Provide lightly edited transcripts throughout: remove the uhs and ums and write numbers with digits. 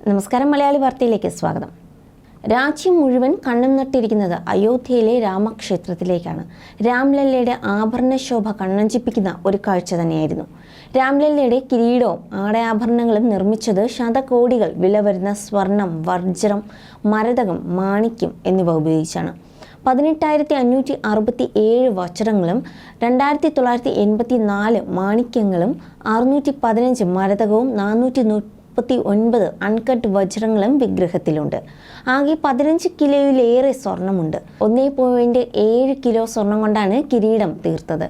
നമസ്കാരം, മലയാളി വാർത്തയിലേക്ക് സ്വാഗതം. രാജ്യം മുഴുവൻ കണ്ണും നട്ടിരിക്കുന്നത് അയോധ്യയിലെ രാമക്ഷേത്രത്തിലേക്കാണ്. രാംലല്ലയുടെ ആഭരണശോഭ കണ്ണഞ്ചിപ്പിക്കുന്ന ഒരു കാഴ്ച തന്നെയായിരുന്നു. രാംലല്ലയുടെ കിരീടവും ആടയാഭരണങ്ങളും നിർമ്മിച്ചത് ശതകോടികൾ വില വരുന്ന സ്വർണം, വജ്രം, മരതകം, മാണിക്യം എന്നിവ ഉപയോഗിച്ചാണ്. 18,567 വജ്രങ്ങളും 2,984 മാണിക്യങ്ങളും 615 മരതകവും 439 അൺകട്ട് വജ്രങ്ങളും വിഗ്രഹത്തിലുണ്ട്. ആകെ 15 കിലോയിലേറെ സ്വർണമുണ്ട്. 1.7 കിലോ സ്വർണം കൊണ്ടാണ് കിരീടം തീർത്തത്.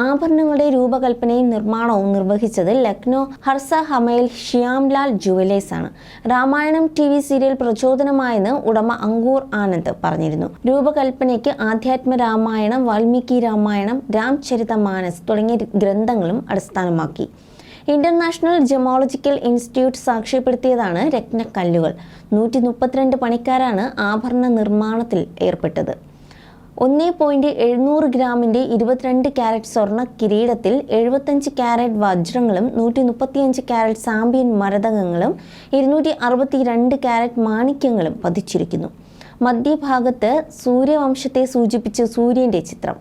ആഭരണങ്ങളുടെ രൂപകൽപ്പനയും നിർമ്മാണവും നിർവഹിച്ചത് ലക്നോ ഹർസ ഹമയിൽ ശ്യാംലാൽ ജുവലേഴ്സ് ആണ്. രാമായണം TV സീരിയൽ പ്രചോദനമായെന്ന് ഉടമ അങ്കൂർ ആനന്ദ് പറഞ്ഞിരുന്നു. രൂപകൽപ്പനയ്ക്ക് ആധ്യാത്മ രാമായണം, വാൽമീകി രാമായണം, രാംചരിതമാനസ് തുടങ്ങിയ ഗ്രന്ഥങ്ങളും അടിസ്ഥാനമാക്കി. International ജമോളജിക്കൽ institute സാക്ഷ്യപ്പെടുത്തിയതാണ് രത്നക്കല്ലുകൾ. 132 പണിക്കാരാണ് ആഭരണ നിർമ്മാണത്തിൽ ഏർപ്പെട്ടത്. 1.700 ഗ്രാമിന്റെ 22 കാരറ്റ് സ്വർണ്ണ കിരീടത്തിൽ 75 കാരറ്റ് വജ്രങ്ങളും 135 കാരറ്റ് സാമ്പിയൻ മരതകങ്ങളും 262 കാരറ്റ് മാണിക്യങ്ങളും പതിച്ചിരിക്കുന്നു. മധ്യഭാഗത്ത് സൂര്യവംശത്തെ സൂചിപ്പിച്ച് സൂര്യന്റെ ചിത്രം,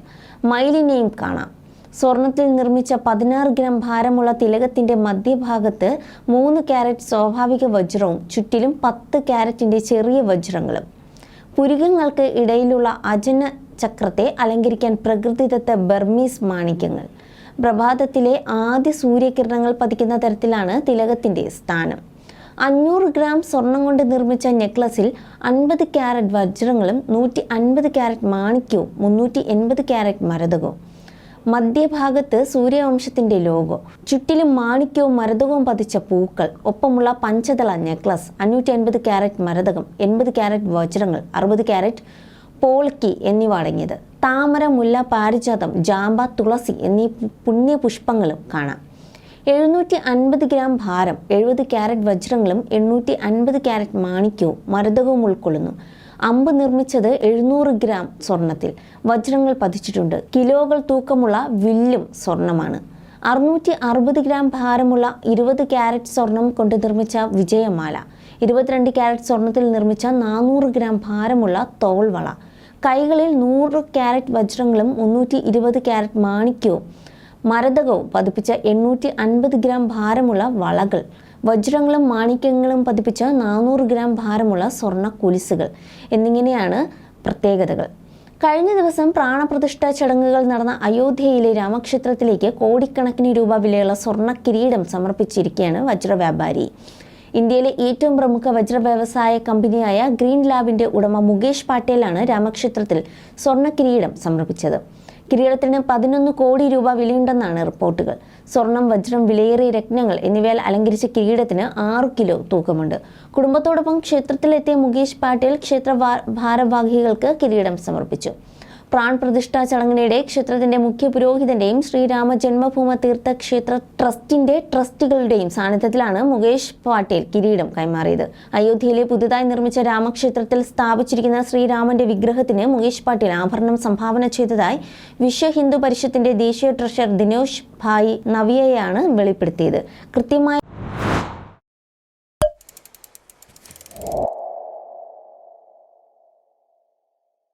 മയിലിനെയും കാണാം. സ്വർണത്തിൽ നിർമ്മിച്ച 16 ഗ്രാം ഭാരമുള്ള തിലകത്തിന്റെ മധ്യഭാഗത്ത് 3 കാരറ്റ് സ്വാഭാവിക വജ്രവും ചുറ്റിലും 10 കാരറ്റിന്റെ ചെറിയ വജ്രങ്ങളും. പുരികങ്ങൾക്ക് ഇടയിലുള്ള അജന ചക്രത്തെ അലങ്കരിക്കാൻ പ്രകൃതിദത്ത ബർമീസ് മാണിക്യങ്ങൾ. പ്രഭാതത്തിലെ ആദ്യ സൂര്യകിരണങ്ങൾ പതിക്കുന്ന തരത്തിലാണ് തിലകത്തിന്റെ സ്ഥാനം. 500 ഗ്രാം സ്വർണം കൊണ്ട് നിർമ്മിച്ച നെക്ലസിൽ 50 കാരറ്റ് വജ്രങ്ങളും 150 കാരറ്റ് മാണിക്യവും 380 കാരറ്റ് മരതകവും. മധ്യഭാഗത്ത് സൂര്യവംശത്തിന്റെ ലോഗോ, ചുറ്റിലും മാണിക്യവും മരതകവും പതിച്ച പൂക്കൾ, ഒപ്പമുള്ള പഞ്ചതള നെക്ലസ്, 550 കാരറ്റ് മരതകം, 80 കാരറ്റ് വജ്രങ്ങൾ, 60 കാരറ്റ് പോൾക്കി എന്നിവ അടങ്ങിയത്. താമര, മുല്ല, പാരിജാതം, ജാമ്പ, തുളസി എന്നീ പുണ്യപുഷ്പങ്ങളും കാണാം. 750 ഗ്രാം ഭാരം, 70 കാരറ്റ് വജ്രങ്ങളും 850 കാരറ്റ് മാണിക്യവും മരതകവും ഉൾക്കൊള്ളുന്നു. അമ്പ് നിർമ്മിച്ചത് 700 ഗ്രാം സ്വർണത്തിൽ. വജ്രങ്ങൾ പതിച്ചിട്ടുണ്ട്. കിലോകൾ തൂക്കമുള്ള വില്ലും സ്വർണമാണ്. 660 ഗ്രാം ഭാരമുള്ള 20 കാരറ്റ് സ്വർണം കൊണ്ട് നിർമ്മിച്ച വിജയമാല, 22 കാരറ്റ് സ്വർണത്തിൽ നിർമ്മിച്ച 400 ഗ്രാം ഭാരമുള്ള തോൾവള, കൈകളിൽ 100 കാരറ്റ് വജ്രങ്ങളും 320 കാരറ്റ് മാണിക്യവും മരതകവും പതിപ്പിച്ച 850 ഗ്രാം ഭാരമുള്ള വളകൾ, വജ്രങ്ങളും മാണിക്യങ്ങളും പതിപ്പിച്ച 400 ഗ്രാം ഭാരമുള്ള സ്വർണ്ണ കുലിസുകൾ എന്നിങ്ങനെയാണ് പ്രത്യേകതകൾ. കഴിഞ്ഞ ദിവസം പ്രാണപ്രതിഷ്ഠാ ചടങ്ങുകൾ നടന്ന അയോധ്യയിലെ രാമക്ഷേത്രത്തിലേക്ക് കോടിക്കണക്കിന് രൂപ വിലയുള്ള സ്വർണ്ണ കിരീടം സമർപ്പിച്ചിരിക്കുകയാണ് വജ്രവ്യാപാരി. ഇന്ത്യയിലെ ഏറ്റവും പ്രമുഖ വജ്ര വ്യവസായ കമ്പനിയായ ഗ്രീൻ ലാബിന്റെ ഉടമ മുകേഷ് പാട്ടേലാണ് രാമക്ഷേത്രത്തിൽ സ്വർണ്ണ കിരീടം സമർപ്പിച്ചത്. കിരീടത്തിന് 11 കോടി രൂപ വിലയുണ്ടെന്നാണ് റിപ്പോർട്ടുകൾ. സ്വർണം, വജ്രം, വിലയേറിയ രത്നങ്ങൾ എന്നിവയാൽ അലങ്കരിച്ച കിരീടത്തിന് 6 കിലോ തൂക്കമുണ്ട്. കുടുംബത്തോടൊപ്പം ക്ഷേത്രത്തിലെത്തിയ മുകേഷ് പാട്ടേൽ ക്ഷേത്ര ഭാരവാഹികൾക്ക് കിരീടം സമർപ്പിച്ചു. പ്രാൺ പ്രതിഷ്ഠാ ചടങ്ങിനിടെ ക്ഷേത്രത്തിന്റെ മുഖ്യ പുരോഹിതന്റെയും ശ്രീരാമ ജന്മഭൂമി തീർത്ഥ ക്ഷേത്ര ട്രസ്റ്റിന്റെ ട്രസ്റ്റികളുടെയും സാന്നിധ്യത്തിലാണ് മുകേഷ് പാട്ടേൽ കിരീടം കൈമാറിയത്. അയോധ്യയിലെ പുതുതായി നിർമ്മിച്ച രാമക്ഷേത്രത്തിൽ സ്ഥാപിച്ചിരിക്കുന്ന ശ്രീരാമന്റെ വിഗ്രഹത്തിന് മുകേഷ് പാട്ടേൽ ആഭരണം സംഭാവന ചെയ്തതായി വിശ്വ ഹിന്ദു പരിഷത്തിന്റെ ദേശീയ ട്രഷറർ ദിനേശ് ഭായ് നവിയയാണ് വെളിപ്പെടുത്തിയത്. കൃത്യമായ